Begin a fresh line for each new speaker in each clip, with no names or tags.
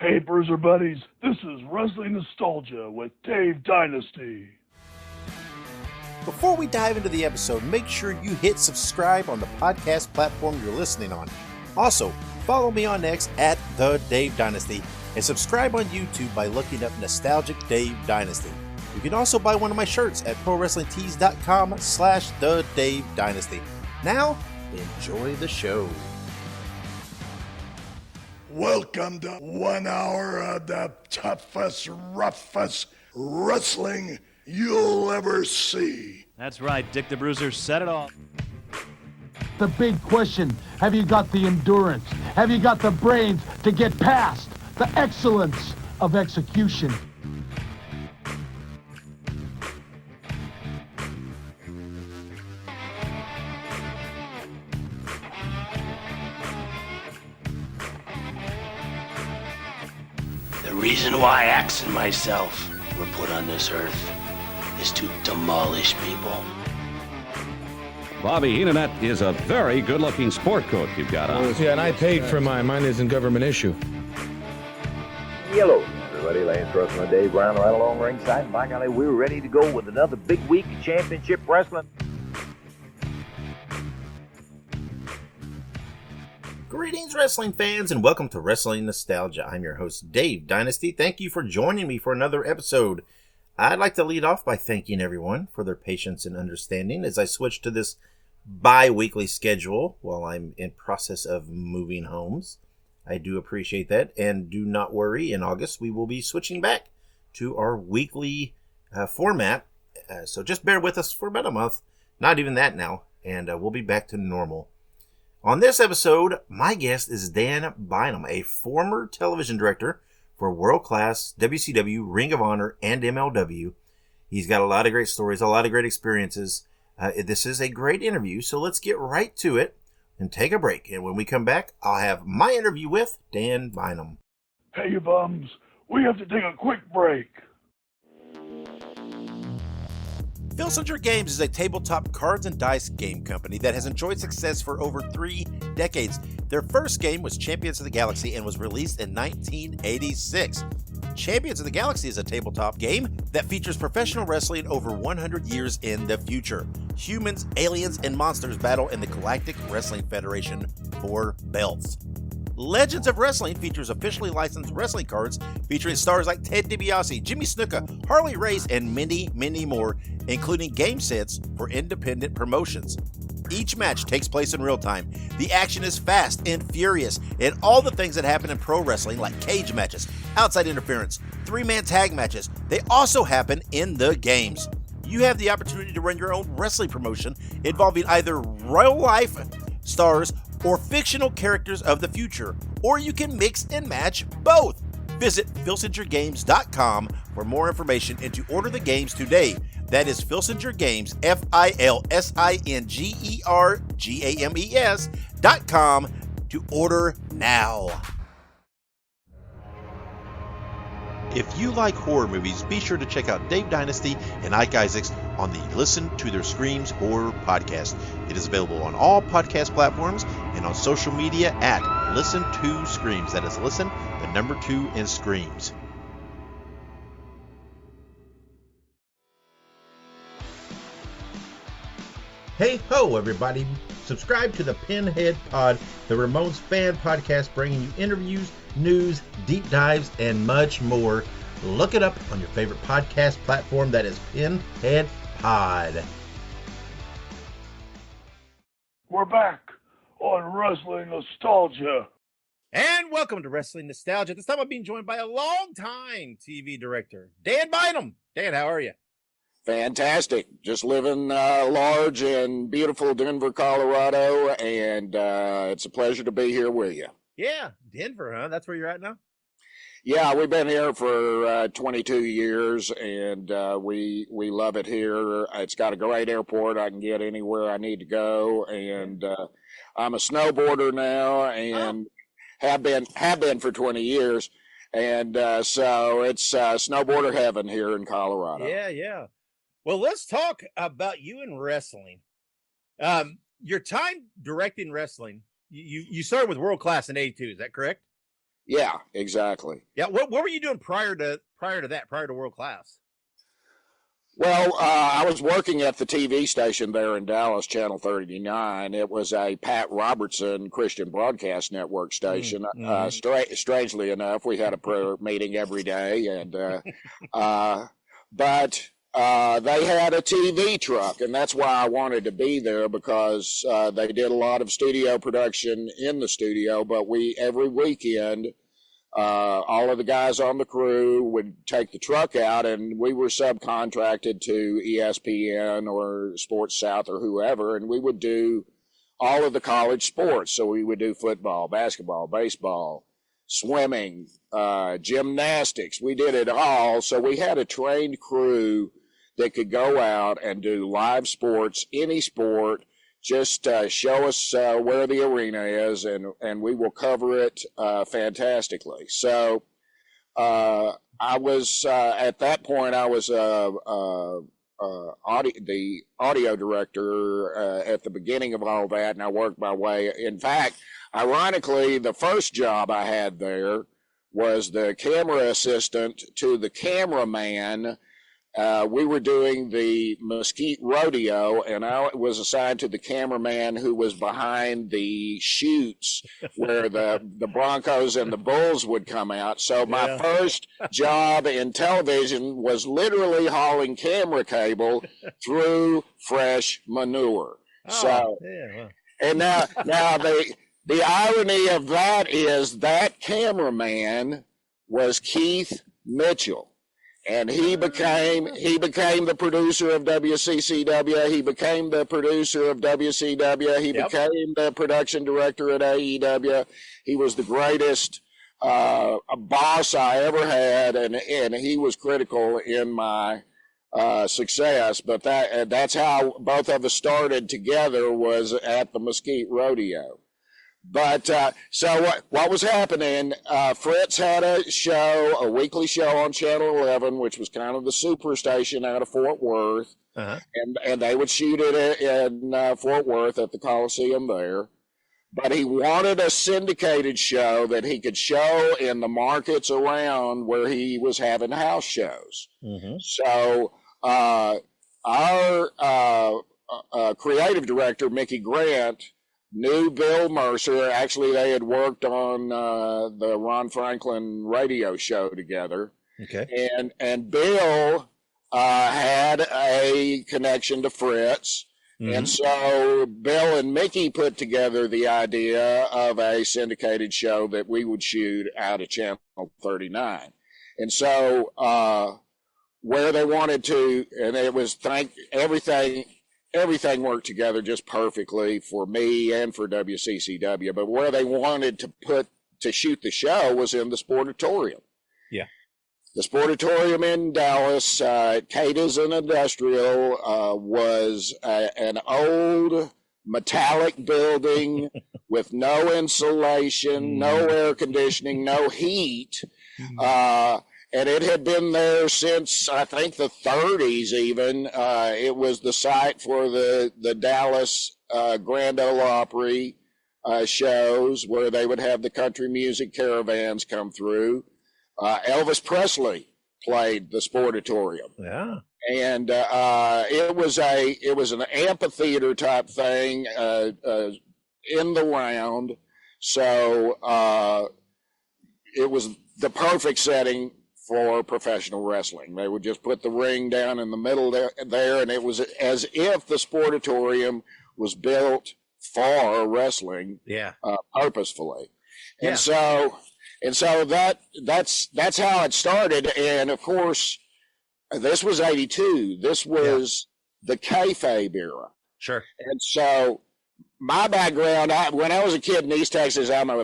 Hey, Bruiser Buddies, this is Wrestling Nostalgia with Dave Dynasty.
Before we dive into the episode, make sure you hit subscribe on the podcast platform you're listening on. Also, follow me on X at The Dave Dynasty and subscribe on YouTube by looking up Nostalgic Dave Dynasty. You can also buy one of my shirts at ProWrestlingTees.com/The Dave Dynasty. Now, enjoy the show.
Welcome to 1 hour of the toughest, roughest wrestling you'll ever see.
That's right, Dick the Bruiser said it all.
The big question, have you got the endurance? Have you got the brains to get past the excellence of execution?
The reason why Axe and myself were put on this earth is to demolish people.
Bobby Heenan, that is a very good-looking sport coat you've got on.
Yeah, and I paid for mine. Mine isn't government issue.
Hello, everybody. Lance Russell and Dave Brown right along ringside. And by golly, we're ready to go with another big week of championship wrestling.
Greetings, wrestling fans, and welcome to Wrestling Nostalgia. I'm your host, Dave Dynasty. Thank you for joining me for another episode. I'd like to lead off by thanking everyone for their patience and understanding as I switch to this bi-weekly schedule while I'm in process of moving homes. I do appreciate that, and do not worry, in August we will be switching back to our weekly format, so just bear with us for about a month, not even that now, and we'll be back to normal. On this episode, my guest is Dan Bynum, a former television director for World Class, WCW, Ring of Honor, and MLW. He's got a lot of great stories, a lot of great experiences. This is a great interview, so let's get right to it and take a break. And when we come back, I'll have my interview with Dan Bynum.
Hey, you bums, we have to take a quick break.
Filsinger Games is a tabletop cards and dice game company that has enjoyed success for over 3 decades. Their first game was Champions of the Galaxy and was released in 1986. Champions of the Galaxy is a tabletop game that features professional wrestling over 100 years in the future. Humans, aliens, and monsters battle in the Galactic Wrestling Federation for belts. Legends of Wrestling features officially licensed wrestling cards featuring stars like Ted DiBiase, Jimmy Snuka, Harley Race, and many, many more, including game sets for independent promotions. Each match takes place in real time. The action is fast and furious, and all the things that happen in pro wrestling, like cage matches, outside interference, 3-man tag matches, they also happen in the games. You have the opportunity to run your own wrestling promotion involving either real life stars or fictional characters of the future, or you can mix and match both. Visit filsingergames.com for more information and to order the games today. That is Filsinger Games, FILSINGERGAMES.com to order now. If you like horror movies, be sure to check out Dave Dynasty and Ike Isaacs on the Listen to Their Screams Horror Podcast. It is available on all podcast platforms and on social media at Listen to Screams. That is Listen, the number 2, and Screams. Hey ho, everybody. Subscribe to the Pinhead Pod, the Ramones fan podcast, bringing you interviews, news, deep dives, and much more. Look it up on your favorite podcast platform. That is Pinhead Pod.
We're back on Wrestling Nostalgia.
And welcome to Wrestling Nostalgia. This time I'm being joined by a longtime TV director, Dan Bynum. Dan, how are you?
Fantastic. Just living large in beautiful Denver, Colorado, and it's a pleasure to be here with you.
Yeah, Denver, huh? That's where you're at now?
Yeah, we've been here for 22 years, and we love it here. It's got a great airport. I can get anywhere I need to go, and I'm a snowboarder now, and have been for 20 years, and so it's snowboarder heaven here in Colorado.
Yeah. Well, let's talk about you in wrestling. Your time directing wrestling, you started with World Class in '82, is that correct?
Yeah, exactly.
Yeah. What were you doing prior to World Class?
Well, I was working at the TV station there in Dallas, Channel 39. It was a Pat Robertson Christian Broadcast Network station. Strangely enough, we had a prayer meeting every day, and but they had a TV truck, and that's why I wanted to be there, because they did a lot of studio production in the studio. But every weekend, all of the guys on the crew would take the truck out, and we were subcontracted to ESPN or Sports South or whoever, and we would do all of the college sports. So we would do football, basketball, baseball, swimming, gymnastics. We did it all. So we had a trained crew that could go out and do live sports, any sport. Just show us where the arena is, and we will cover it fantastically. So I was at that point, I was the audio director at the beginning of all that, and I worked my way. In fact, ironically, the first job I had there was the camera assistant to the cameraman. We were doing the Mesquite Rodeo, and I was assigned to the cameraman who was behind the chutes where the Broncos and the Bulls would come out. So my first job in television was literally hauling camera cable through fresh manure. And now the irony of that is that cameraman was Keith Mitchell. And he became the producer of WCCW. He became the producer of WCW. He became the production director at AEW. He was the greatest boss I ever had, and he was critical in my success. But that's how both of us started together, was at the Mesquite Rodeo. But so what was happening, Fritz had a weekly show on Channel 11, which was kind of the super station out of Fort Worth. And they would shoot it in Fort Worth at the Coliseum there. But he wanted a syndicated show that he could show in the markets around where he was having house shows. So our creative director, Mickey Grant, knew Bill Mercer. Actually, they had worked on the Ron Franklin radio show together.
Okay.
And Bill had a connection to Fritz. And so Bill and Mickey put together the idea of a syndicated show that we would shoot out of Channel 39. And so where they wanted to, and it was everything worked together just perfectly for me and for WCCW. But where they wanted to shoot the show was in the Sportatorium.
Yeah.
The Sportatorium in Dallas, Cada's and Industrial, was an old metallic building with no insulation, no air conditioning, no heat. And it had been there since, I think, the 30s even. It was the site for the Dallas Grand Ole Opry shows, where they would have the country music caravans come through. Elvis Presley played the Sportatorium.
Yeah.
And it was an amphitheater type thing in the round. So it was the perfect setting for professional wrestling. They would just put the ring down in the middle there, and it was as if the Sportatorium was built for wrestling, purposefully. And so that's how it started. And of course, this was 82. This was the kayfabe era.
Sure.
And so my background, when I was a kid in East Texas, I'm a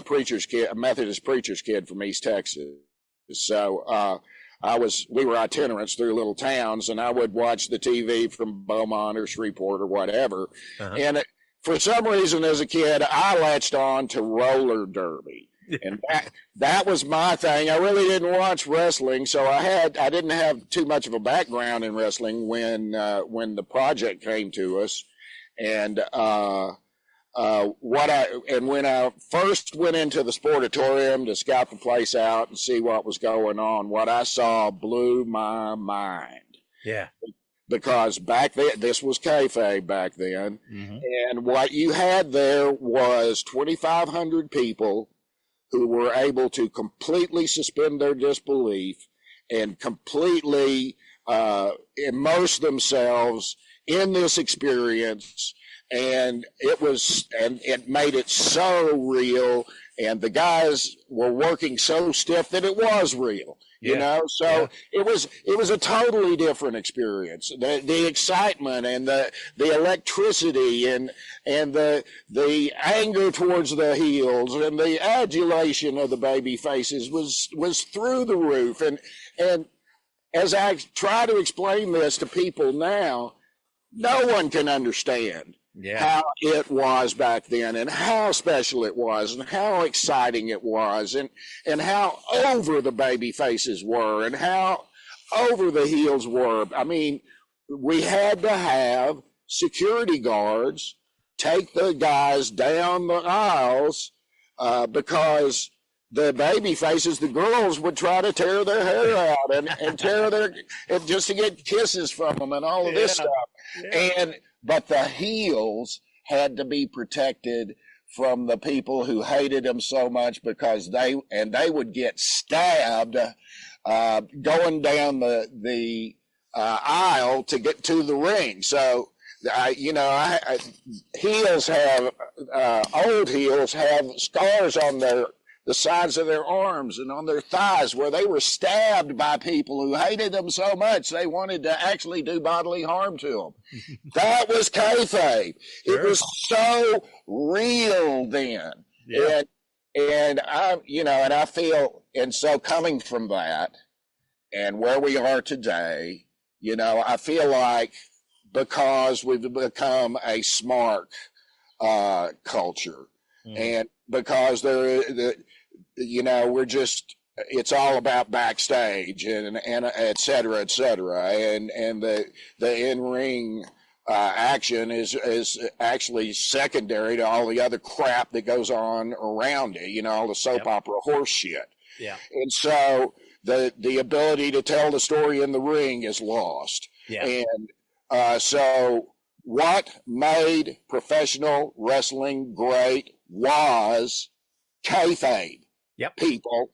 Methodist preacher's kid from East Texas. So we were itinerants through little towns, and I would watch the TV from Beaumont or Shreveport or whatever. And for some reason as a kid, I latched on to roller derby. And that was my thing. I really didn't watch wrestling, so I didn't have too much of a background in wrestling when the project came to us. And when I first went into the Sportatorium to scout the place out and see what was going on, what I saw blew my mind.
Yeah.
Because back then, this was kayfabe back then, and what you had there was 2,500 people who were able to completely suspend their disbelief and completely immerse themselves in this experience. And it made it so real, and the guys were working so stiff that it was real. You know, so it was a totally different experience. The excitement and the electricity and the anger towards the heels and the adulation of the baby faces was through the roof. And as I try to explain this to people now, no one can understand how it was back then, and how special it was, and how exciting it was, and how over the baby faces were, and how over the heels were. I mean, we had to have security guards take the guys down the aisles because the baby faces, the girls would try to tear their hair out and just to get kisses from them and all of this stuff. But the heels had to be protected from the people who hated them so much, because they would get stabbed going down the aisle to get to the ring. So, heels have old heels have scars on the sides of their arms and on their thighs where they were stabbed by people who hated them so much they wanted to actually do bodily harm to them. That was kayfabe. Sure. It was so real then. Yeah. And I feel, and so coming from that and where we are today, I feel like because we've become a smart culture, and because we're just, it's all about backstage and et cetera, and the in-ring action is actually secondary to all the other crap that goes on around it, all the soap opera horse shit. Yeah. And so the ability to tell the story in the ring is lost. Yeah. And so what made professional wrestling great was kayfabe. People,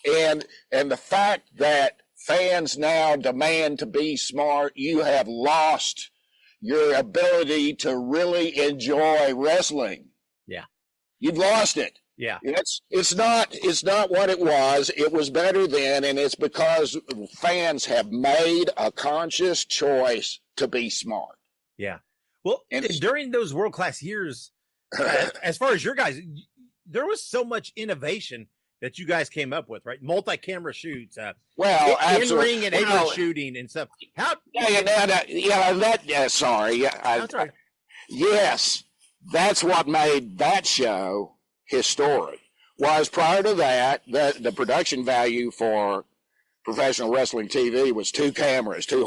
and the fact that fans now demand to be smart, you have lost your ability to really enjoy wrestling. Yeah, you've lost it. Yeah, it's not what it was. It was better then, and it's because fans have made a conscious choice to be smart.
Yeah. Well, and during those world-class years, as far as your guys, there was so much innovation that you guys came up with, right? Multi-camera shoots, in-ring and apron shooting and stuff.
Yes, that's what made that show historic. Was prior to that, the production value for professional wrestling TV was two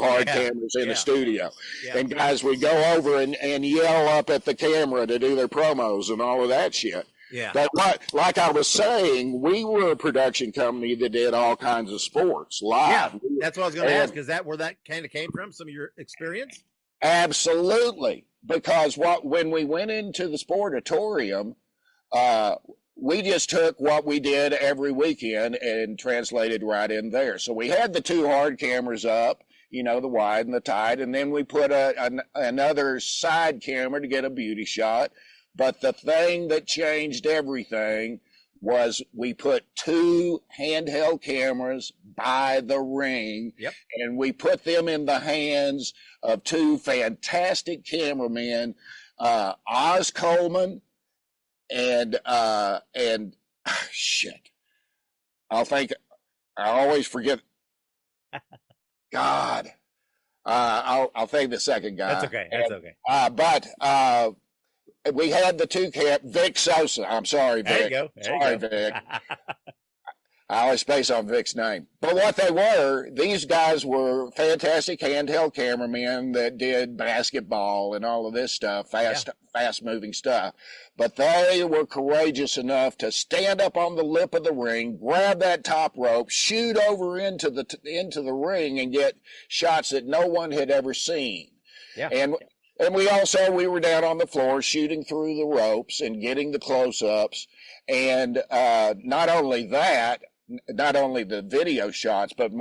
hard cameras in the studio. Yeah. And guys would go over and yell up at the camera to do their promos and all of that shit. Yeah. But like I was saying, we were a production company that did all kinds of sports live.
Yeah, that's what I was going to ask. Is that where that kind of came from, some of your experience?
Absolutely. Because when we went into the Sportatorium, we just took what we did every weekend and translated right in there. So we had the two hard cameras up, the wide and the tight, and then we put another side camera to get a beauty shot. But the thing that changed everything was we put two handheld cameras by the ring, and we put them in the hands of two fantastic cameramen, Oz Coleman and shit. I always forget. God. I'll think the second guy.
That's okay. That's okay.
We had the two Vic Sosa. I'm sorry, Vic.
There you go.
Sorry, Vic. It's based on Vic's name. But what they were, these guys were fantastic handheld cameramen that did basketball and all of this stuff, fast moving stuff. But they were courageous enough to stand up on the lip of the ring, grab that top rope, shoot over into the ring, and get shots that no one had ever seen.
Yeah.
And we were down on the floor shooting through the ropes and getting the close-ups. And not only the video shots, but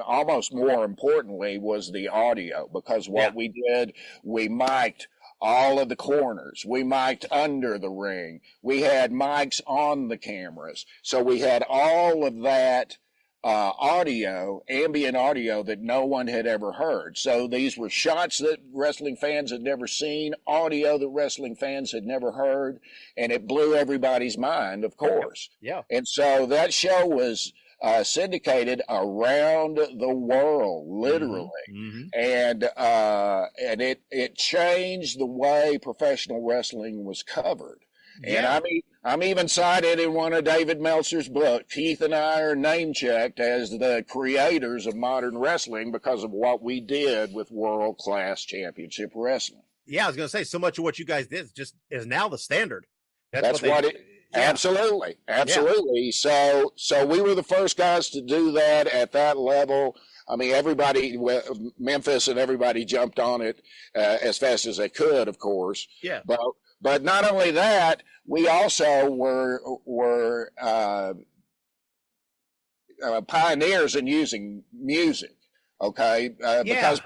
almost more importantly was the audio, because what we did, we mic'd all of the corners. We mic'd under the ring. We had mics on the cameras. So we had all of that ambient audio that no one had ever heard. So these were shots that wrestling fans had never seen, audio that wrestling fans had never heard, and it blew everybody's mind, of course.
Yeah.
And so that show was syndicated around the world, literally. And it changed the way professional wrestling was covered. And I'm even cited in one of David Meltzer's books. Keith and I are name-checked as the creators of modern wrestling because of what we did with world-class championship wrestling.
Yeah, I was going to say, so much of what you guys did is now the standard.
Absolutely. So we were the first guys to do that at that level. I mean, everybody, Memphis and everybody jumped on it as fast as they could, of course.
Yeah.
But not only that, we also were pioneers in using music. Okay, because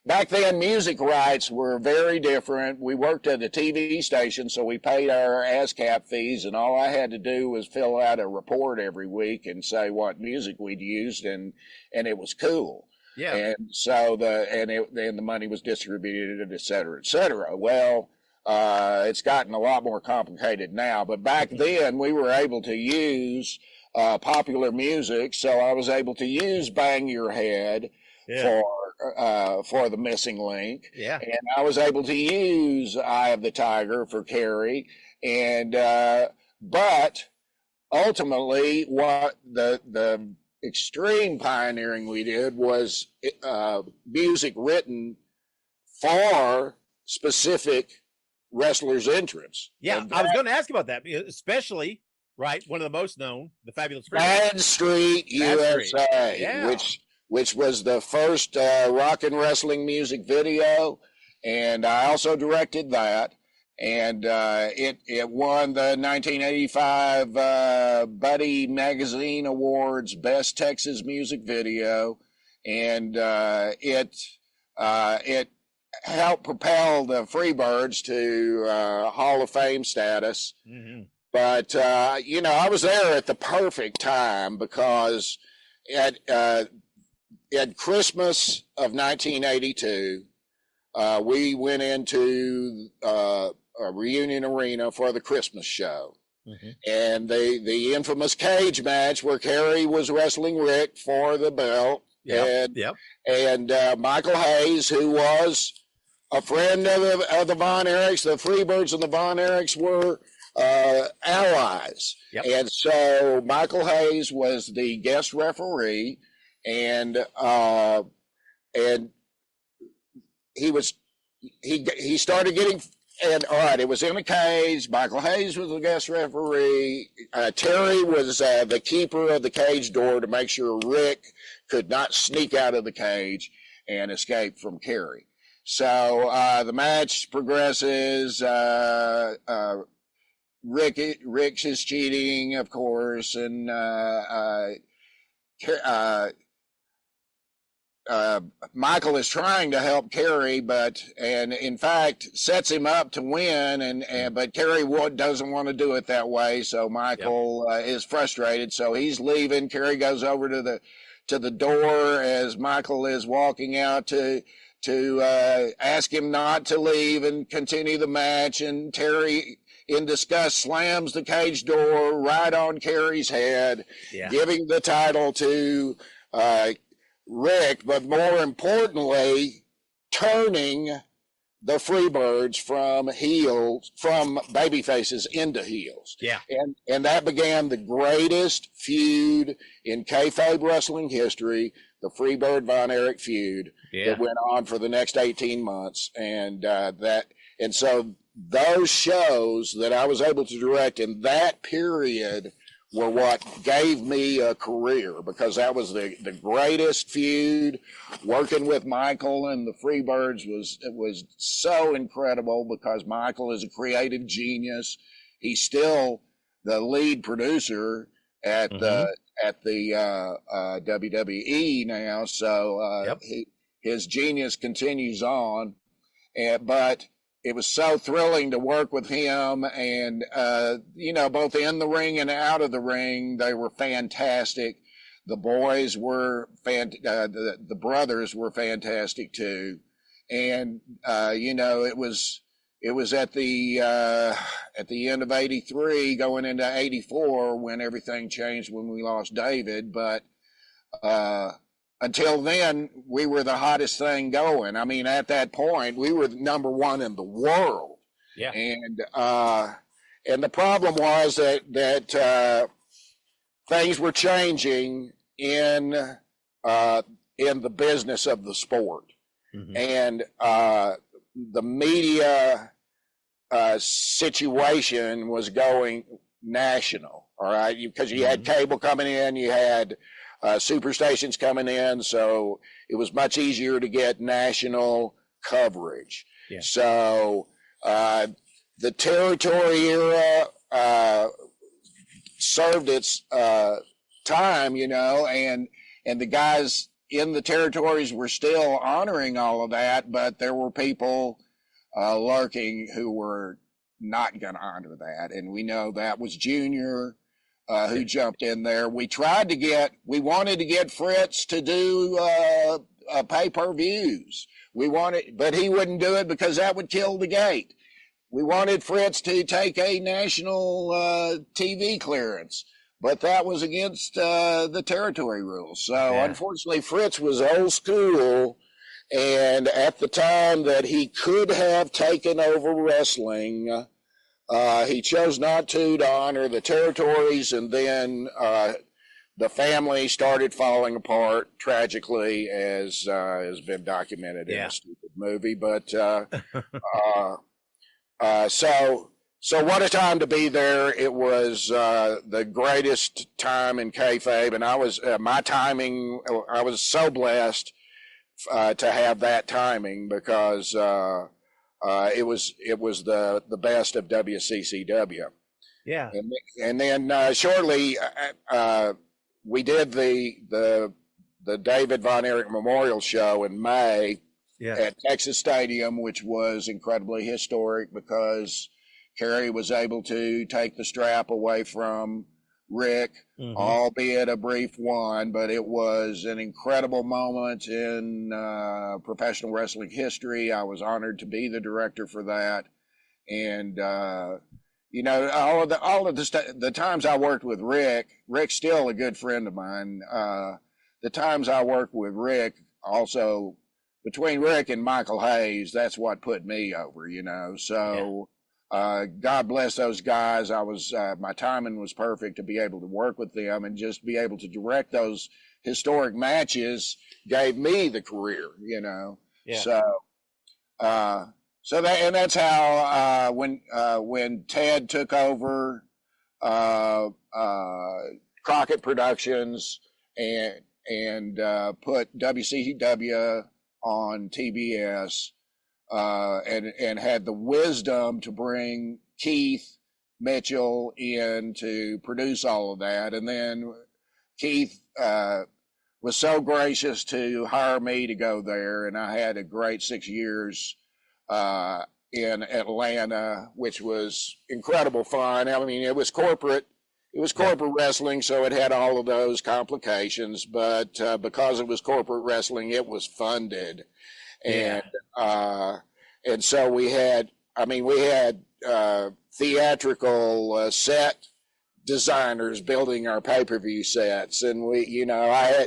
back then music rights were very different. We worked at a TV station, so we paid our ASCAP fees, and all I had to do was fill out a report every week and say what music we'd used, and it was cool.
Yeah.
And so the money was distributed, et cetera, et cetera. Well, it's gotten a lot more complicated now, but back then we were able to use popular music, so I was able to use Bang Your Head for the missing link.
Yeah.
And I was able to use Eye of the Tiger for Kerry. And, but ultimately what the extreme pioneering we did was, music written for specific wrestlers' entrance.
Yeah. I was going to ask about that, especially, right, one of the most known, the Fabulous Freebirds.
Bad Street USA,
Yeah.
which was the first rock and wrestling music video, and I also directed that, and it won the 1985 Buddy Magazine Awards Best Texas Music Video, and it helped propel the Freebirds to Hall of Fame status.
Mm-hmm.
But I was there at the perfect time, because at Christmas of 1982, we went into a Reunion Arena for the Christmas show.
Mm-hmm.
And the infamous cage match where Kerry was wrestling Rick for the belt. And Michael Hayes, who was a friend of the Von Erichs, the Freebirds and the Von Erichs were allies.
Yep.
And so Michael Hayes was the guest referee, and he started getting, and all right, it was in the cage. Michael Hayes was the guest referee. Terry was the keeper of the cage door to make sure Rick could not sneak out of the cage and escape from Kerry. So the match progresses. Rick is cheating, of course, and Michael is trying to help Kerry, and in fact sets him up to win, but Kerry doesn't want to do it that way, so Michael is frustrated, so he's leaving. Kerry goes over to the door as Michael is walking out to ask him not to leave and continue the match, and Terry, in disgust, slams the cage door right on Kerry's head, giving the title to Rick, but more importantly, turning the Freebirds from baby faces into heels.
Yeah.
And that began the greatest feud in kayfabe wrestling history, the Freebird Von Erich feud that went on for the next 18 months. And so those shows that I was able to direct in that period were what gave me a career, because that was the greatest feud. Working with Michael and the Freebirds was so incredible, because Michael is a creative genius. He's still the lead producer at the WWE now, so his genius continues on. But it was so thrilling to work with him, and both in the ring and out of the ring, they were fantastic. The boys were the brothers were fantastic too, and it was at the end of '83, going into '84, when everything changed when we lost David. But until then, we were the hottest thing going. I mean, at that point, we were number one in the world.
Yeah.
And the problem was that things were changing in the business of the sport.
Mm-hmm.
And the media situation was going national, all right? Because you had cable coming in, you had super stations coming in, so it was much easier to get national coverage.
Yeah.
So the territory era served its time, and the guys in the territories were still honoring all of that, but there were people lurking who were not going to honor that, and we know that was Junior. Who jumped in there. We wanted to get Fritz to do pay-per-views. But he wouldn't do it because that would kill the gate. We wanted Fritz to take a national TV clearance, but that was against the territory rules. So unfortunately, Fritz was old school, and at the time that he could have taken over wrestling, he chose not to honor the territories, and then the family started falling apart tragically, as has been documented in a stupid movie. But so what a time to be there! It was the greatest time in kayfabe, and I was my timing. I was so blessed to have that timing, because it was the best of WCCW.
Yeah.
And then shortly we did the David Von Erich Memorial Show in May at Texas Stadium, which was incredibly historic, because Kerry was able to take the strap away from Rick, albeit a brief one, but it was an incredible moment in professional wrestling history. I was honored to be the director for that. And, all of the times I worked with Rick's still a good friend of mine. The times I worked with Rick, also between Rick and Michael Hayes, that's what put me over, so. God bless those guys. My timing was perfect to be able to work with them, and just be able to direct those historic matches gave me the career, Yeah. So that's how when Ted took over Crockett Productions and put WCW on TBS. And had the wisdom to bring Keith Mitchell in to produce all of that. And then Keith was so gracious to hire me to go there, and I had a great 6 years in Atlanta, which was incredible fun. I mean, it was corporate wrestling, so it had all of those complications, but because it was corporate wrestling, it was funded. And so we had theatrical set designers building our pay-per-view sets, and I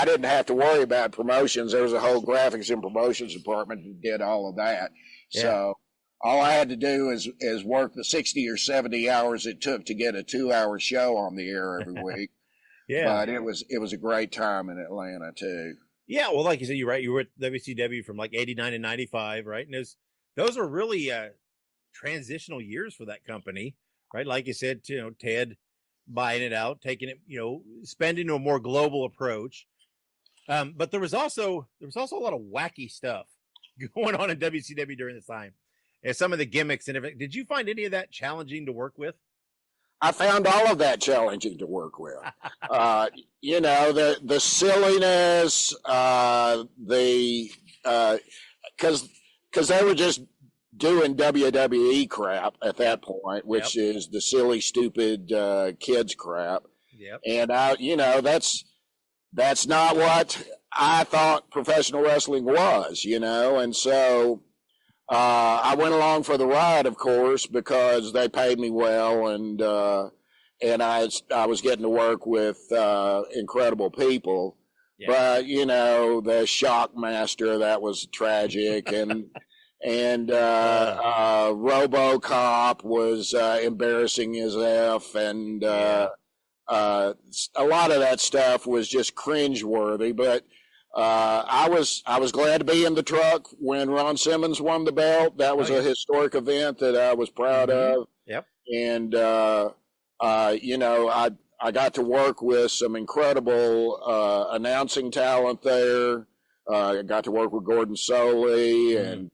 didn't have to worry about promotions. There was a whole graphics and promotions department that did all of that. Yeah. So all I had to do is work the 60 or 70 hours it took to get a 2-hour show on the air every week.
Yeah,
but it was a great time in Atlanta too.
Yeah, well, like you said, you're right. You were at WCW from like 89 and 95, right? And those are really transitional years for that company, right? Like you said, Ted buying it out, taking it, spending a more global approach. But there was also a lot of wacky stuff going on in WCW during this time, and some of the gimmicks and everything. Did you find any of that challenging to work with?
I found all of that challenging to work with. The silliness, because they were just doing WWE crap at that point, which is the silly, stupid kids crap.
Yep.
And that's not what I thought professional wrestling was, and so I went along for the ride, of course, because they paid me well, and I was getting to work with incredible people. Yeah. But the Shockmaster, that was tragic, and RoboCop was embarrassing as F, and a lot of that stuff was just cringeworthy. But I was glad to be in the truck when Ron Simmons won the belt. That was a historic event that I was proud of.
Yep.
And I got to work with some incredible announcing talent there. I got to work with Gordon Soley and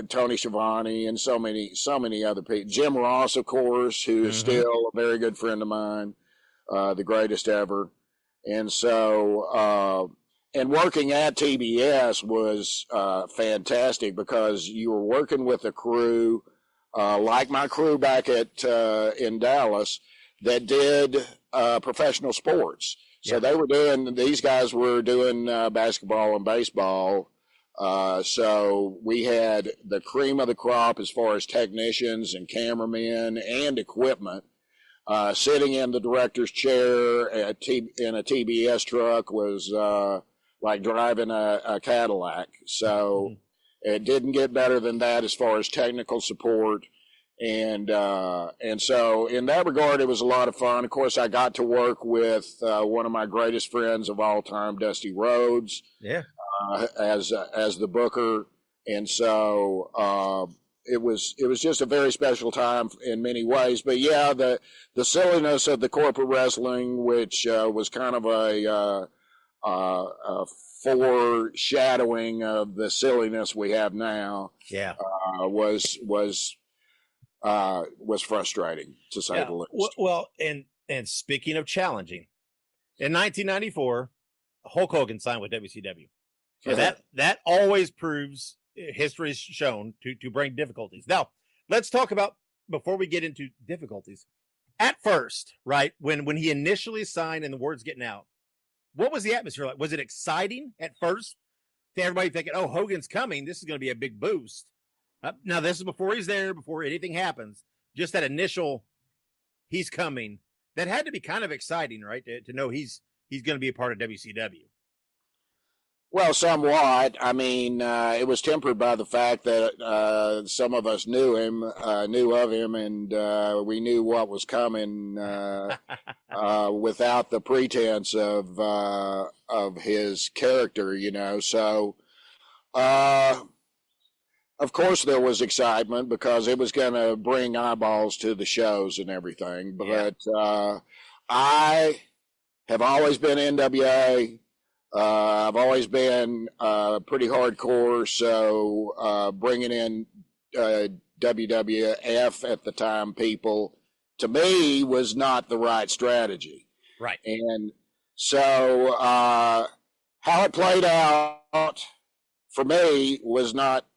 Tony Schiavone and so many other people. Jim Ross, of course, who is still a very good friend of mine, the greatest ever. And so, and working at TBS was fantastic because you were working with a crew like my crew back in Dallas that did professional sports. So these guys were doing basketball and baseball. So we had the cream of the crop as far as technicians and cameramen and equipment. Sitting in the director's chair in a TBS truck was like driving a Cadillac. So it didn't get better than that as far as technical support. And so in that regard, it was a lot of fun. Of course, I got to work with one of my greatest friends of all time, Dusty Rhodes, as the booker. And so it was just a very special time in many ways. But yeah, the silliness of the corporate wrestling, which was kind of a foreshadowing of the silliness we have now.
Yeah,
was frustrating, to say the least.
Well, and speaking of challenging, in 1994, Hulk Hogan signed with WCW. So that always proves, history has shown, to bring difficulties. Now, let's talk about, before we get into difficulties, at first, right, when he initially signed and the word's getting out, what was the atmosphere like? Was it exciting at first to everybody thinking, oh, Hogan's coming, this is going to be a big boost? Now, this is before he's there, before anything happens. Just that initial, he's coming. That had to be kind of exciting, right? To know he's going to be a part of WCW.
Well, somewhat. I mean, it was tempered by the fact that some of us knew of him, and we knew what was coming without the pretense of his character, So, of course, there was excitement because it was going to bring eyeballs to the shows and everything. But I have always been NWA. I've always been pretty hardcore, so bringing in WWF at the time people, to me, was not the right strategy.
Right.
And so how it played out for me was not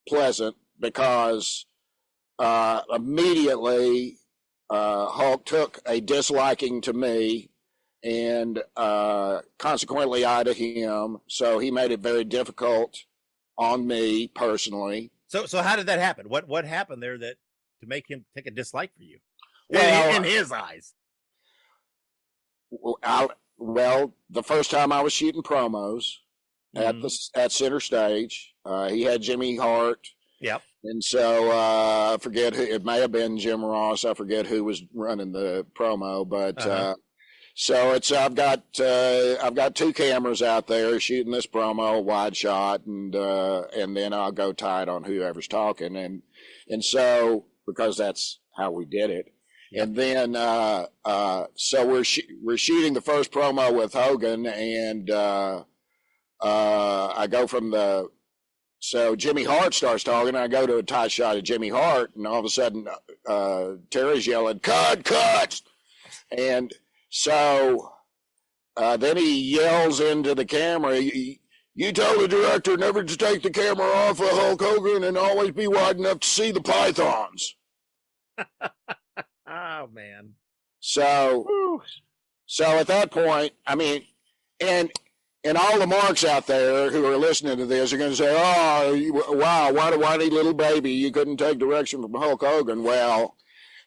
pleasant because immediately Hulk took a disliking to me, and consequently I to him. So he made it very difficult on me personally.
So how did that happen? What happened there that to make him take a dislike for you?
Well,
in his eyes.
Well, the first time I was shooting promos at Center Stage, he had Jimmy Hart.
Yep.
And so I forget who, it may have been Jim Ross. I forget who was running the promo, but so it's I've got 2 cameras out there shooting this promo, wide shot, and then I'll go tight on whoever's talking, and so because that's how we did it. Yep. And then so we're shooting the first promo with Hogan, and I go from so Jimmy Hart starts talking, and I go to a tight shot of Jimmy Hart, and all of a sudden Terry's yelling, cut! And so then he yells into the camera, you tell the director never to take the camera off of Hulk Hogan and always be wide enough to see the pythons.
Oh, man.
So at that point, I mean, and all the marks out there who are listening to this are going to say, oh, wow, whiny little baby, you couldn't take direction from Hulk Hogan. Well,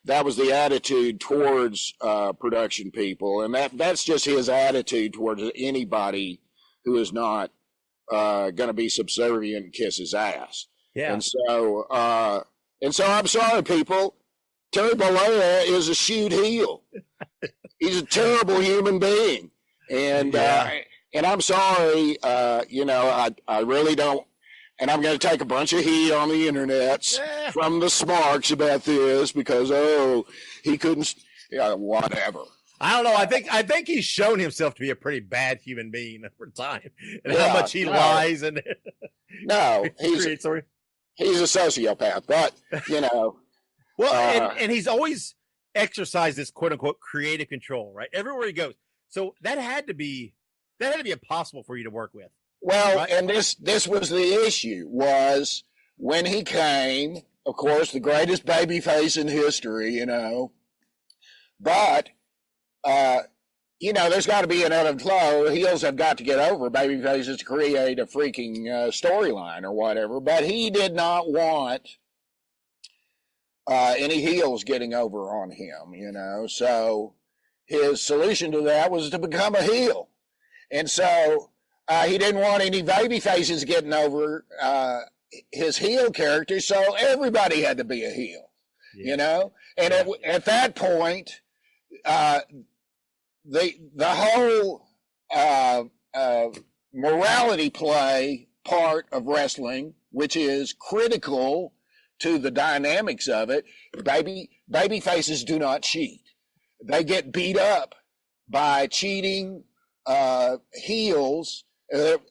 that was the attitude towards production people, and that's just his attitude towards anybody who is not going to be subservient and kiss his ass.
Yeah.
And so I'm sorry, people. Terry Bollea is a shoot heel. He's a terrible human being, and I'm sorry. I really don't. And I'm going to take a bunch of heat on the internet from the smarks about this because, he couldn't, whatever.
I don't know. I think he's shown himself to be a pretty bad human being over time, and how much he lies and
he's a sociopath, but
well, and he's always exercised this quote unquote creative control, right? Everywhere he goes. So that had to be impossible for you to work with.
Well,
right?
And this was the issue, was when he came, of course, the greatest babyface in history, but, there's got to be an ebb and flow. Heels have got to get over babyfaces to create a freaking storyline or whatever, but he did not want any heels getting over on him, so his solution to that was to become a heel. And so he didn't want any baby faces getting over his heel character, so everybody had to be a heel, And at that point, the whole morality play part of wrestling, which is critical to the dynamics of it, baby faces do not cheat. They get beat up by cheating heels.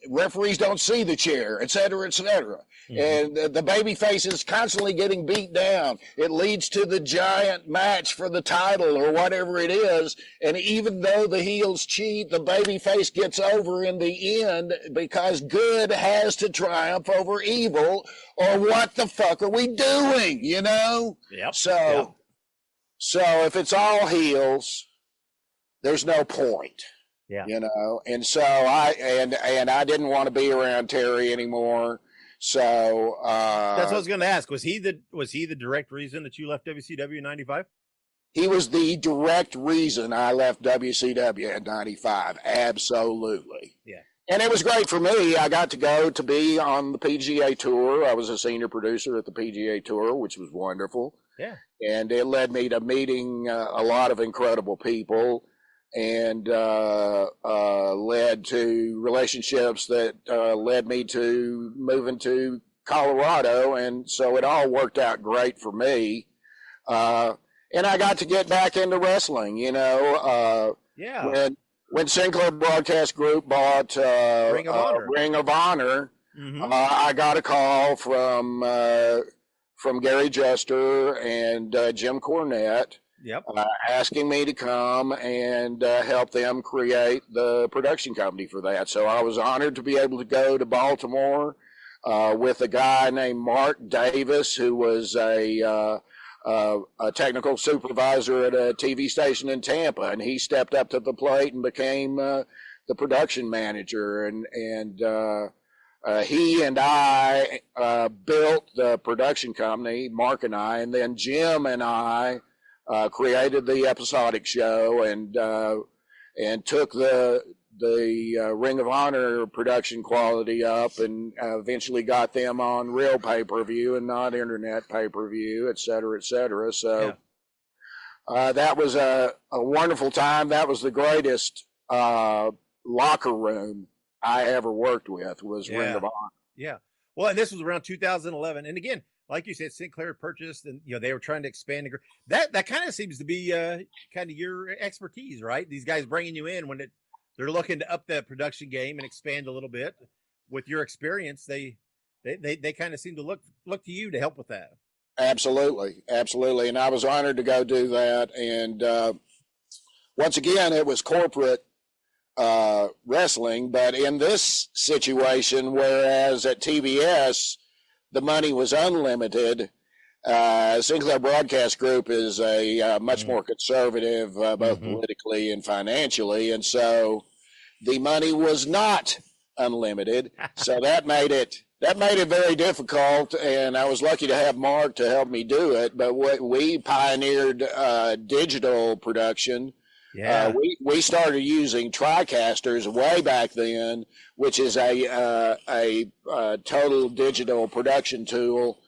Referees don't see the chair, et cetera, et cetera. Mm-hmm. And the baby face is constantly getting beat down. It leads to the giant match for the title or whatever it is. And even though the heels cheat, the baby face gets over in the end because good has to triumph over evil, or what the fuck are we doing,
Yep.
So if it's all heels, there's no point.
Yeah.
And so I didn't want to be around Terry anymore. So
that's what I was going to ask. Was he the direct reason that you left WCW in 95?
He was the direct reason I left WCW in 95. Absolutely.
Yeah.
And it was great for me. I got to go to be on the PGA Tour. I was a senior producer at the PGA Tour, which was wonderful.
Yeah.
And it led me to meeting a lot of incredible people, and led to relationships that led me to moving to Colorado. And so it all worked out great for me. And I got to get back into wrestling, when Sinclair Broadcast Group bought Ring of Honor, mm-hmm. I got a call from Gary Jester and Jim Cornette.
Yep.
Asking me to come and help them create the production company for that. So I was honored to be able to go to Baltimore with a guy named Mark Davis, who was a technical supervisor at a TV station in Tampa, and he stepped up to the plate and became the production manager. And he and I built the production company, Mark and I, and then Jim and I created the episodic show and took the Ring of Honor production quality up, and eventually got them on real pay-per-view and not internet pay-per-view, et cetera, et cetera. So that was a wonderful time. That was the greatest locker room I ever worked with, was Ring of Honor.
Yeah. Well, and this was around 2011. And again, like you said, Sinclair purchased, and they were trying to expand. That kind of seems to be kind of your expertise, right? These guys bringing you in when they're looking to up the production game and expand a little bit. With your experience, they kind of seem to look to you to help with that.
Absolutely. And I was honored to go do that. And once again, it was corporate wrestling, but in this situation, whereas at TBS the money was unlimited, Sinclair Broadcast Group is a much more conservative, both politically and financially, and so the money was not unlimited. So that made it very difficult, and I was lucky to have Mark to help me do it. But we pioneered digital production. Yeah. We started using TriCasters way back then, which is a total digital production tool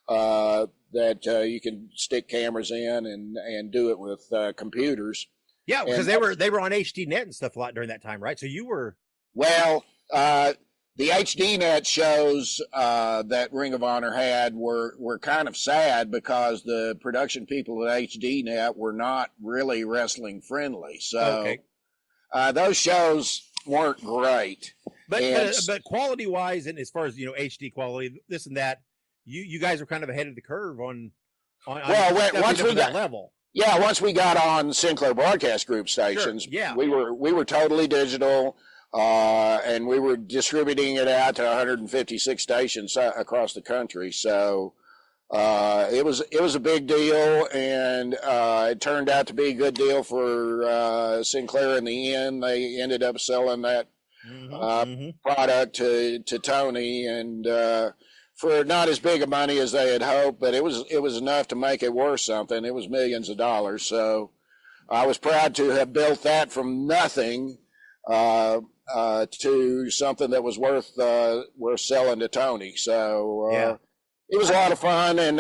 that you can stick cameras in and do it with computers.
Yeah, because they were on HDNet and stuff a lot during that time, right? So you were
the HDNet shows that Ring of Honor had were kind of sad because the production people at HDNet were not really wrestling friendly. So those shows weren't great.
But quality wise, and as far as HD quality, this and that, you guys are kind of ahead of the curve on
once we got
that level.
Yeah, once we got on Sinclair Broadcast Group stations, we were totally digital. And we were distributing it out to 156 stations across the country. So it was a big deal, and it turned out to be a good deal for Sinclair in the end. They ended up selling that product to Tony, and for not as big of money as they had hoped, but it was enough to make it worth something. It was millions of dollars. So I was proud to have built that from nothing to something that was worth selling to Tony. So it was a lot of fun, and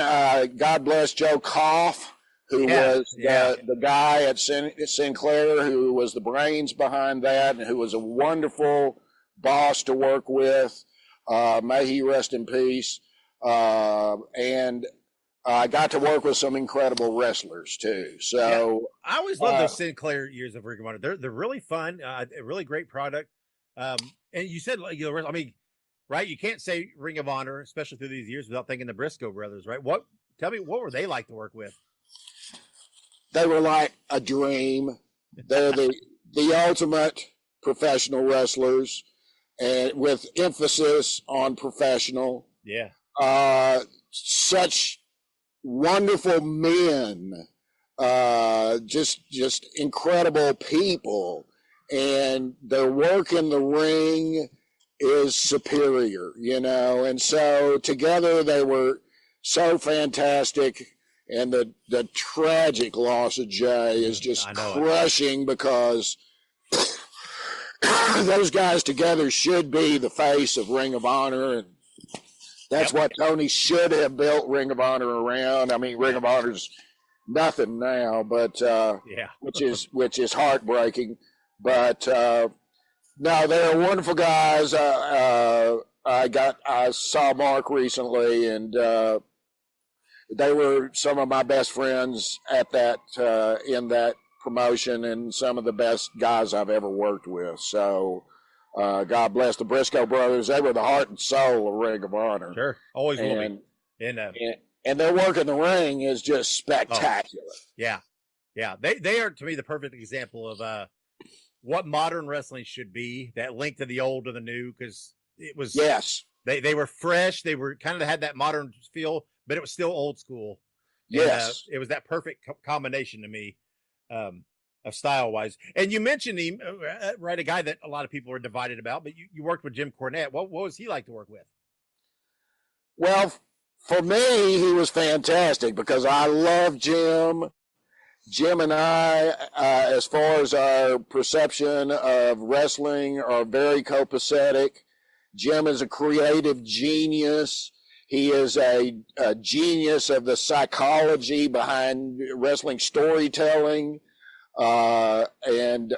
God bless Joe Koff, who was the guy at Sinclair, who was the brains behind that, and who was a wonderful boss to work with. May he rest in peace. And I got to work with some incredible wrestlers too. So
I always love those Sinclair years of Ring of Honor. They're really fun. A really great product. And you said, I mean, right? You can't say Ring of Honor, especially through these years, without thinking the Briscoe brothers, right? Tell me, what were they like to work with?
They were like a dream. They're the ultimate professional wrestlers, and with emphasis on professional.
Yeah.
Such wonderful men, just incredible people, and their work in the ring is superior, and so together they were so fantastic. And the tragic loss of Jay is just crushing, because those guys together should be the face of Ring of Honor, and that's what Tony should have built Ring of Honor around. I mean, Ring of Honor's nothing now, but which is heartbreaking. But no, they're wonderful guys. I saw Mark recently, and they were some of my best friends at that in that promotion, and some of the best guys I've ever worked with. So God bless the Briscoe brothers. They were the heart and soul of Ring of Honor.
Sure, always will be.
And their work in the ring is just spectacular.
Yeah. They are, to me, the perfect example of what modern wrestling should be. That link to the old to the new, because it was They were fresh. They were kind of had that modern feel, but it was still old school.
Yes.
And, it was that perfect combination to me. style wise. And you mentioned him, right? A guy that a lot of people are divided about, but you worked with Jim Cornette. What was he like to work with?
Well, for me, he was fantastic because I love Jim. Jim and I, as far as our perception of wrestling, are very copacetic. Jim is a creative genius. He is a genius of the psychology behind wrestling storytelling. And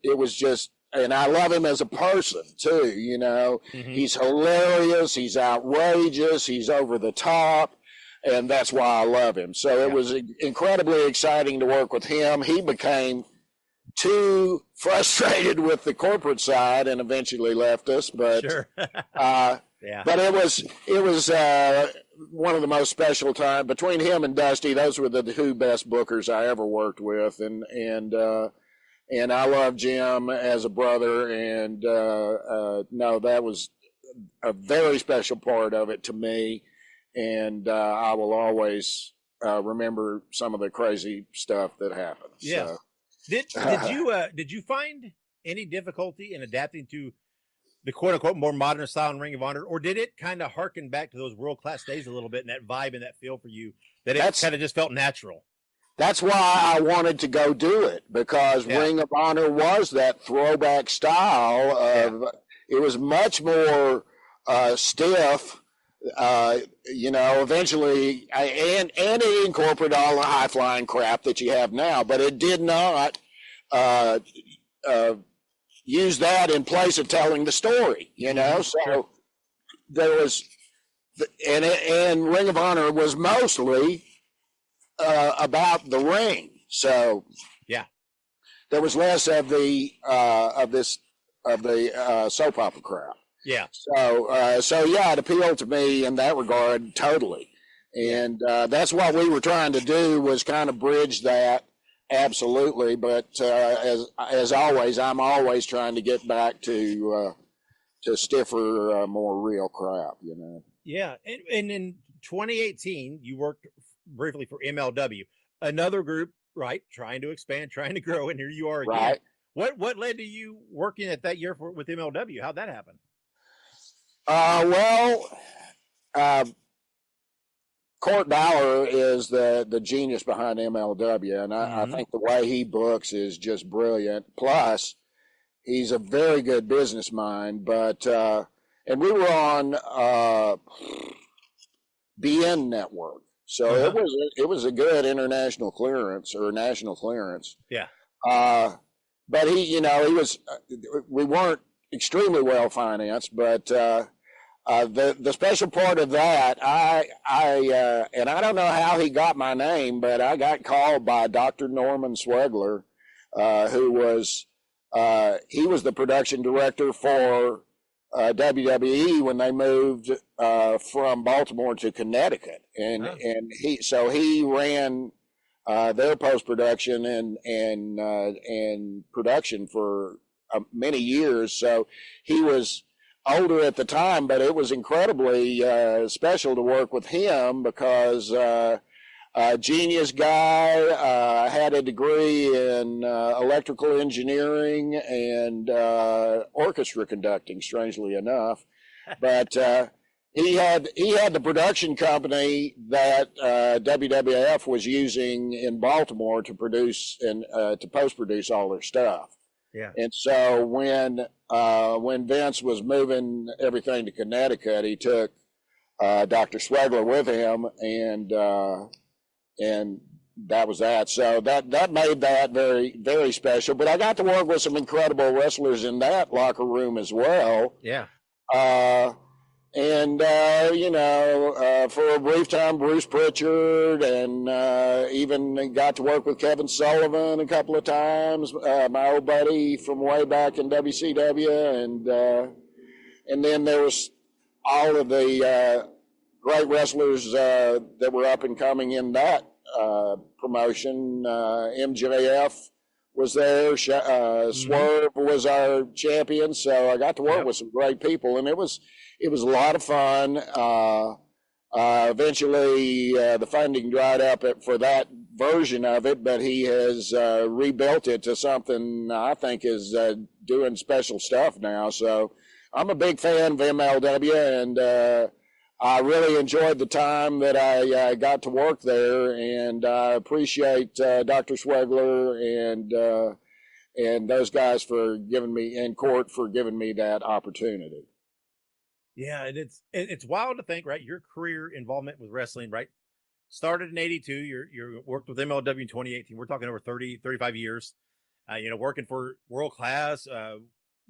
it was just, and I love him as a person too, you know. Mm-hmm. He's hilarious. He's outrageous. He's over the top. And that's why I love him. So it was incredibly exciting to work with him. He became too frustrated with the corporate side and eventually left us. But
sure.
but it was one of the most special times between him and Dusty. Those were the two best bookers I ever worked with, and I love Jim as a brother. And no, that was a very special part of it to me. And I will always remember some of the crazy stuff that happened.
Yeah. So. Did you find any difficulty in adapting to the quote unquote more modern style in Ring of Honor, or did it kind of harken back to those world class days a little bit and that vibe and that feel for you that it kind of just felt natural?
That's why I wanted to go do it, because Ring of Honor was that throwback style of it was much more stiff. You know, eventually, and it incorporated all the high flying crap that you have now, but it did not use that in place of telling the story. You know, so there was, and Ring of Honor was mostly about the ring. So there was less of the soap opera crap.
Yeah.
So yeah, it appealed to me in that regard totally, and that's what we were trying to do, was kind of bridge that. Absolutely, but as always, I'm always trying to get back to stiffer, more real crap, you know.
Yeah, and in 2018, you worked briefly for MLW, another group, right? Trying to expand, trying to grow, and here you are again. Right. What led to you working at that year with MLW? How'd that happen?
Court Bauer is the genius behind MLW, and I think the way he books is just brilliant. Plus, he's a very good business mind. But and we were on BN Network, so it was a good international clearance or national clearance.
Yeah.
But he was. We weren't extremely well financed, but the special part of that, I and I don't know how he got my name, but I got called by Dr. Norman Swegler, who was he was the production director for WWE when they moved from Baltimore to Connecticut, and he ran their post production and production for many years. So he was older at the time, but it was incredibly special to work with him because genius guy, had a degree in electrical engineering and orchestra conducting, strangely enough. But he had the production company that WWF was using in Baltimore to produce and to post produce all their stuff.
Yeah.
And so when Vince was moving everything to Connecticut, he took Dr. Swegler with him, and that was that. So that made that very, very special. But I got to work with some incredible wrestlers in that locker room as well.
Yeah.
For a brief time, Bruce Pritchard, and even got to work with Kevin Sullivan a couple of times, my old buddy from way back in WCW, and then there was all of the great wrestlers that were up and coming in that promotion. MJF was there, Swerve was our champion, so I got to work with some great people, and it was a lot of fun. Eventually, the funding dried up for that version of it, but he has rebuilt it to something I think is doing special stuff now. So I'm a big fan of MLW, and I really enjoyed the time that I got to work there, and I appreciate Dr. Swegler and those guys for giving me that opportunity.
Yeah, and it's wild to think, right? Your career involvement with wrestling, right? Started in 82. You worked with MLW in 2018. We're talking over 35 years. Working for World Class,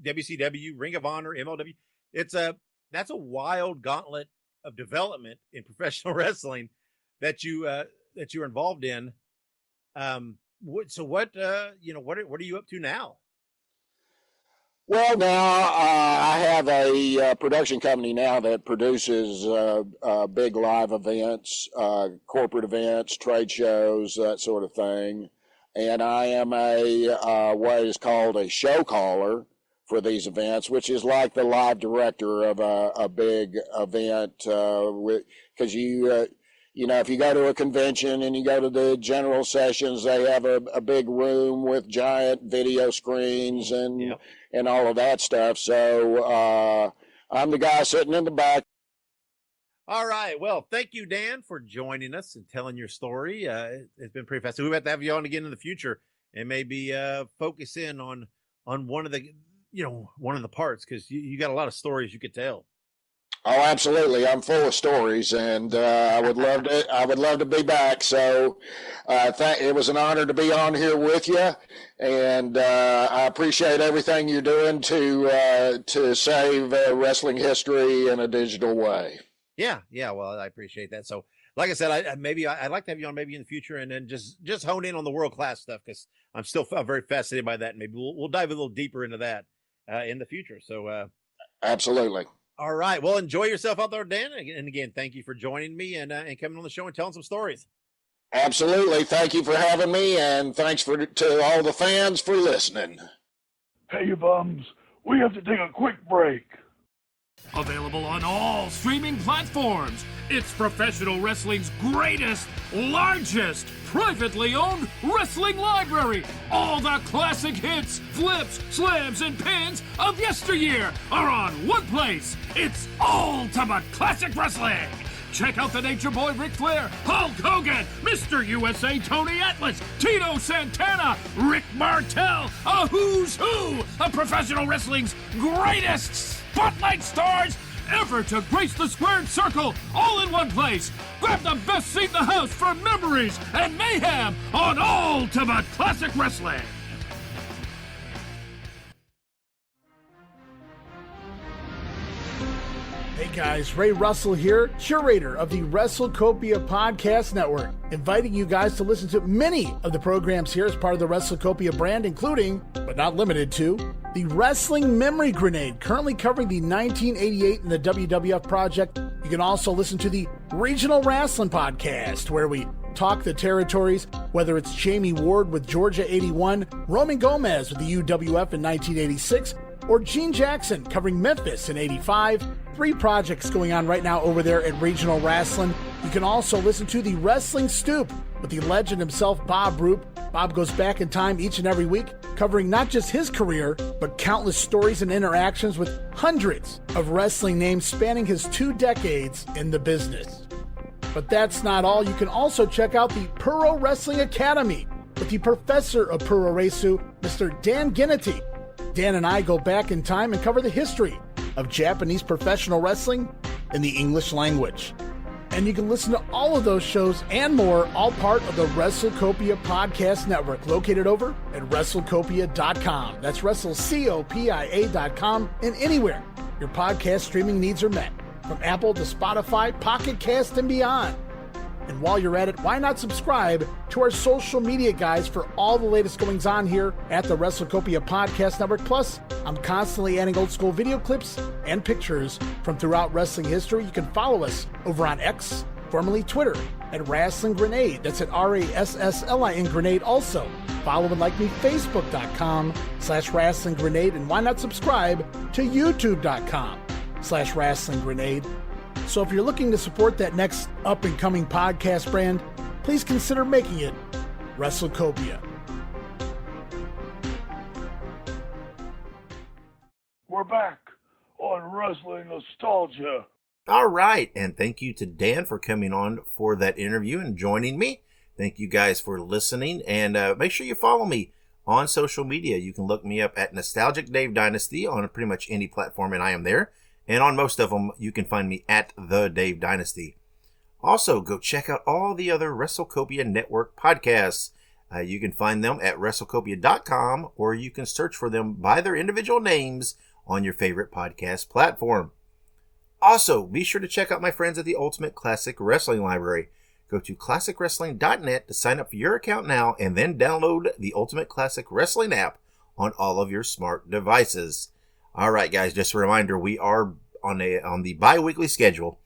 WCW, Ring of Honor, MLW. That's a wild gauntlet of development in professional wrestling that you're involved in. What are you up to now?
Well, now I have a production company now that produces big live events, corporate events, trade shows, that sort of thing. And I am what is called a show caller for these events, which is like the live director of a big event. Because if you go to a convention and you go to the general sessions, they have a big room with giant video screens and all of that stuff. So I'm the guy sitting in the back.
All right. Well, thank you, Dan, for joining us and telling your story. It's been pretty fascinating. We have to have you on again in the future and maybe focus in on one of the parts, because you got a lot of stories you could tell.
Oh, absolutely. I'm full of stories, and I would love to be back. So it was an honor to be on here with you, and I appreciate everything you're doing to save wrestling history in a digital way.
Yeah. Well, I appreciate that. So, like I said, I'd like to have you on maybe in the future, and then just hone in on the world class stuff, because I'm still very fascinated by that. And maybe we'll dive a little deeper into that in the future. So,
absolutely.
All right. Well, enjoy yourself out there, Dan. And again, thank you for joining me and coming on the show and telling some stories.
Absolutely. Thank you for having me, and thanks to all the fans for listening.
Hey, you bums. We have to take a quick break.
Available on all streaming platforms. It's professional wrestling's greatest, largest, privately owned wrestling library. All the classic hits, flips, slams, and pins of yesteryear are on one place. It's Ultimate Classic Wrestling. Check out the Nature Boy Ric Flair, Hulk Hogan, Mr. USA Tony Atlas, Tito Santana, Rick Martel, a who's who of professional wrestling's greatest spotlight stars ever to grace the squared circle, all in one place. Grab the best seat in the house for memories and mayhem on Ultimate Classic Wrestling.
Hey guys, Ray Russell here, curator of the WrestleCopia Podcast Network, inviting you guys to listen to many of the programs here as part of the WrestleCopia brand, including, but not limited to, the Wrestling Memory Grenade, currently covering the 1988 and the WWF project. You can also listen to the Regional Wrestling Podcast, where we talk the territories, whether it's Jamie Ward with Georgia 81, Roman Gomez with the UWF in 1986, or Gene Jackson covering Memphis in 85. 3 projects going on right now over there at Regional Wrestling. You can also listen to the Wrestling Stoop with the legend himself, Bob Roop. Bob goes back in time each and every week, covering not just his career, but countless stories and interactions with hundreds of wrestling names spanning his 2 decades in the business. But that's not all. You can also check out the Puro Wrestling Academy with the professor of Puro Resu, Mr. Dan Ginnity. Dan and I go back in time and cover the history of Japanese professional wrestling in the English language. And you can listen to all of those shows and more, all part of the WrestleCopia Podcast Network, located over at WrestleCopia.com. That's WrestleCopia.com, and anywhere your podcast streaming needs are met, from Apple to Spotify, Pocket Cast, and beyond. And while you're at it, why not subscribe to our social media guys for all the latest goings on here at the WrestleCopia Podcast Network. Plus, I'm constantly adding old school video clips and pictures from throughout wrestling history. You can follow us over on X, formerly Twitter, at Wrestling Grenade. That's at RASSLIN Grenade. Also, follow and like me, Facebook.com/Wrestling Grenade. And why not subscribe to YouTube.com/Wrestling Grenade. So if you're looking to support that next up-and-coming podcast brand, please consider making it WrestleCopia.
We're back on Wrestling Nostalgia.
All right, and thank you to Dan for coming on for that interview and joining me. Thank you guys for listening, and make sure you follow me on social media. You can look me up at Nostalgic Dave Dynasty on pretty much any platform, and I am there. And on most of them, you can find me at The Dave Dynasty. Also, go check out all the other WrestleCopia Network podcasts. You can find them at WrestleCopia.com, or you can search for them by their individual names on your favorite podcast platform. Also, be sure to check out my friends at the Ultimate Classic Wrestling Library. Go to ClassicWrestling.net to sign up for your account now, and then download the Ultimate Classic Wrestling app on all of your smart devices. All right, guys, just a reminder, we are on the bi-weekly schedule.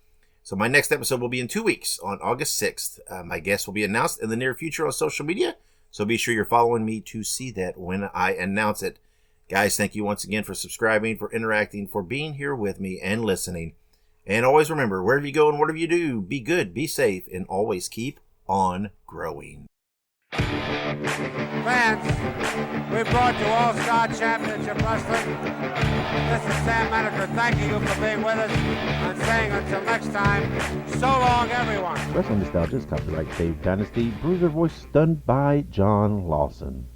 So my next episode will be in 2 weeks on August 6th. My guest will be announced in the near future on social media, so be sure you're following me to see that when I announce it. Guys, thank you once again for subscribing, for interacting, for being here with me and listening. And always remember, wherever you go and whatever you do, be good, be safe, and always keep on growing.
Fans, we brought you All-Star Championship Wrestling. This is Sam Maneker thanking you for being with us and saying until next time, so long everyone.
Wrestling Nostalgia is copyright Dave Dynasty. Bruiser voice done by John Lawson.